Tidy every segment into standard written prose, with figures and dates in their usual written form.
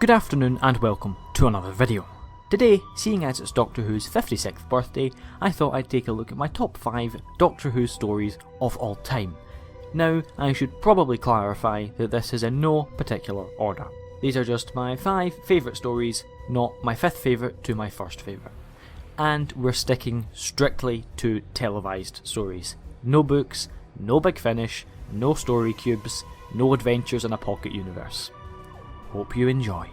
Good afternoon and welcome to another video. Today, seeing as it's Doctor Who's 56th birthday, I thought I'd take a look at my top 5 Doctor Who stories of all time. Now, I should probably clarify that this is in no particular order. These are just my 5 favourite stories, not my 5th favourite to my 1st favourite. And we're sticking strictly to televised stories. No books, no Big Finish, no story cubes, no adventures in a pocket universe. Hope you enjoy.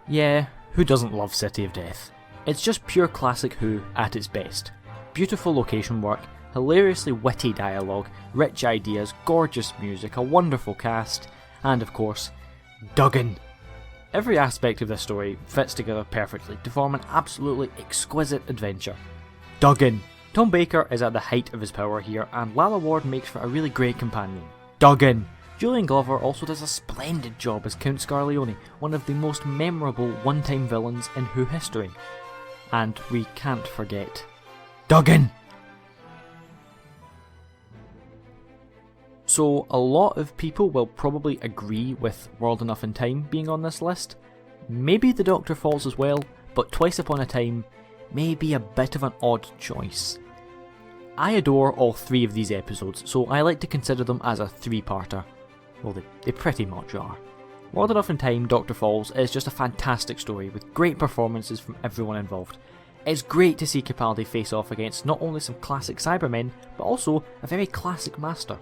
Yeah, who doesn't love City of Death? It's just pure classic Who at its best. Beautiful location work, hilariously witty dialogue, rich ideas, gorgeous music, a wonderful cast, and of course, Duggan. Every aspect of this story fits together perfectly to form an absolutely exquisite adventure. Duggan. Tom Baker is at the height of his power here, and Lalla Ward makes for a really great companion. Duggan! Julian Glover also does a splendid job as Count Scarleone, one of the most memorable one-time villains in Who history. And we can't forget Duggan! So a lot of people will probably agree with World Enough and Time being on this list. Maybe The Doctor falls as well, but Twice Upon a Time may be a bit of an odd choice. I adore all 3 of these episodes, so I like to consider them as a 3-parter. Well, they pretty much are. World Enough and Time, Doctor Falls is just a fantastic story with great performances from everyone involved. It's great to see Capaldi face off against not only some classic Cybermen, but also a very classic Master.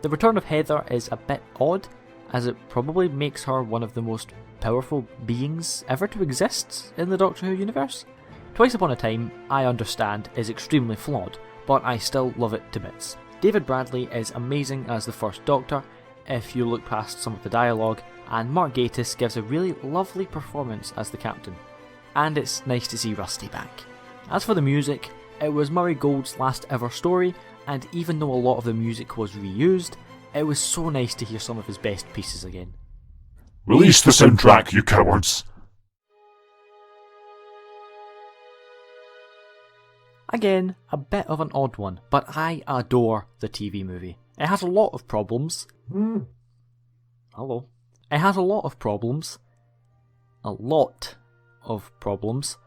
The return of Heather is a bit odd, as it probably makes her one of the most powerful beings ever to exist in the Doctor Who universe. Twice Upon a Time, I understand, is extremely flawed, but I still love it to bits. David Bradley is amazing as the First Doctor, if you look past some of the dialogue, and Mark Gatiss gives a really lovely performance as the Captain. And it's nice to see Rusty back. As for the music, it was Murray Gold's last ever story, and even though a lot of the music was reused, it was so nice to hear some of his best pieces again. Release the soundtrack, you cowards! Again, a bit of an odd one, but I adore the TV movie. It has a lot of problems. Hello. It has a lot of problems. A lot of problems.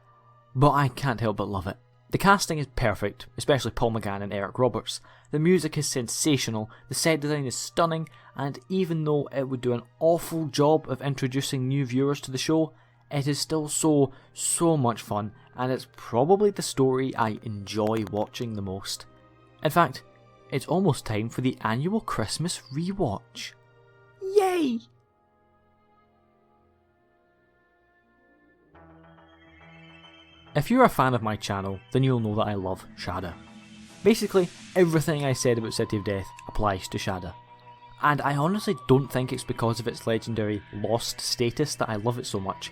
But I can't help but love it. The casting is perfect, especially Paul McGann and Eric Roberts. The music is sensational, the set design is stunning, and even though it would do an awful job of introducing new viewers to the show, it is still so much fun, and it's probably the story I enjoy watching the most. In fact, it's almost time for the annual Christmas rewatch. Yay! If you're a fan of my channel, then you'll know that I love Shada. Basically, everything I said about City of Death applies to Shada. And I honestly don't think it's because of its legendary lost status that I love it so much.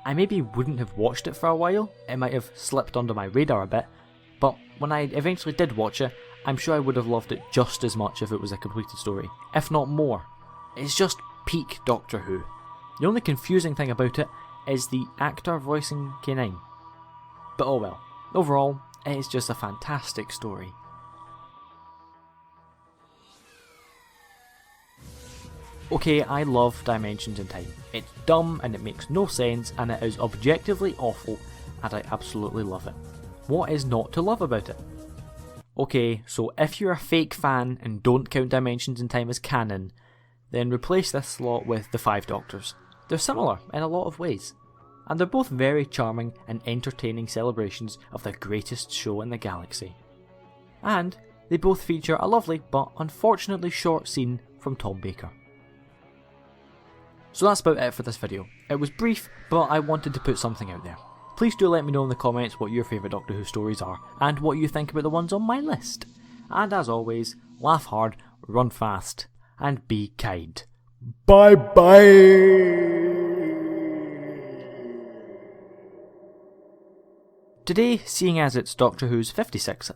I maybe wouldn't have watched it for a while, it might have slipped under my radar a bit, but when I eventually did watch it, I'm sure I would have loved it just as much if it was a completed story, if not more. It's just peak Doctor Who. The only confusing thing about it is the actor voicing K9. But oh well, overall, it is just a fantastic story. Okay, I love Dimensions in Time. It's dumb and it makes no sense and it is objectively awful and I absolutely love it. What is not to love about it? Okay, so if you're a fake fan and don't count Dimensions in Time as canon, then replace this slot with The Five Doctors. They're similar in a lot of ways, and they're both very charming and entertaining celebrations of the greatest show in the galaxy. And they both feature a lovely but unfortunately short scene from Tom Baker. So that's about it for this video. It was brief, but I wanted to put something out there. Please do let me know in the comments what your favourite Doctor Who stories are, and what you think about the ones on my list. And as always, laugh hard, run fast, and be kind. Bye bye! Today, seeing as it's Doctor Who's 56th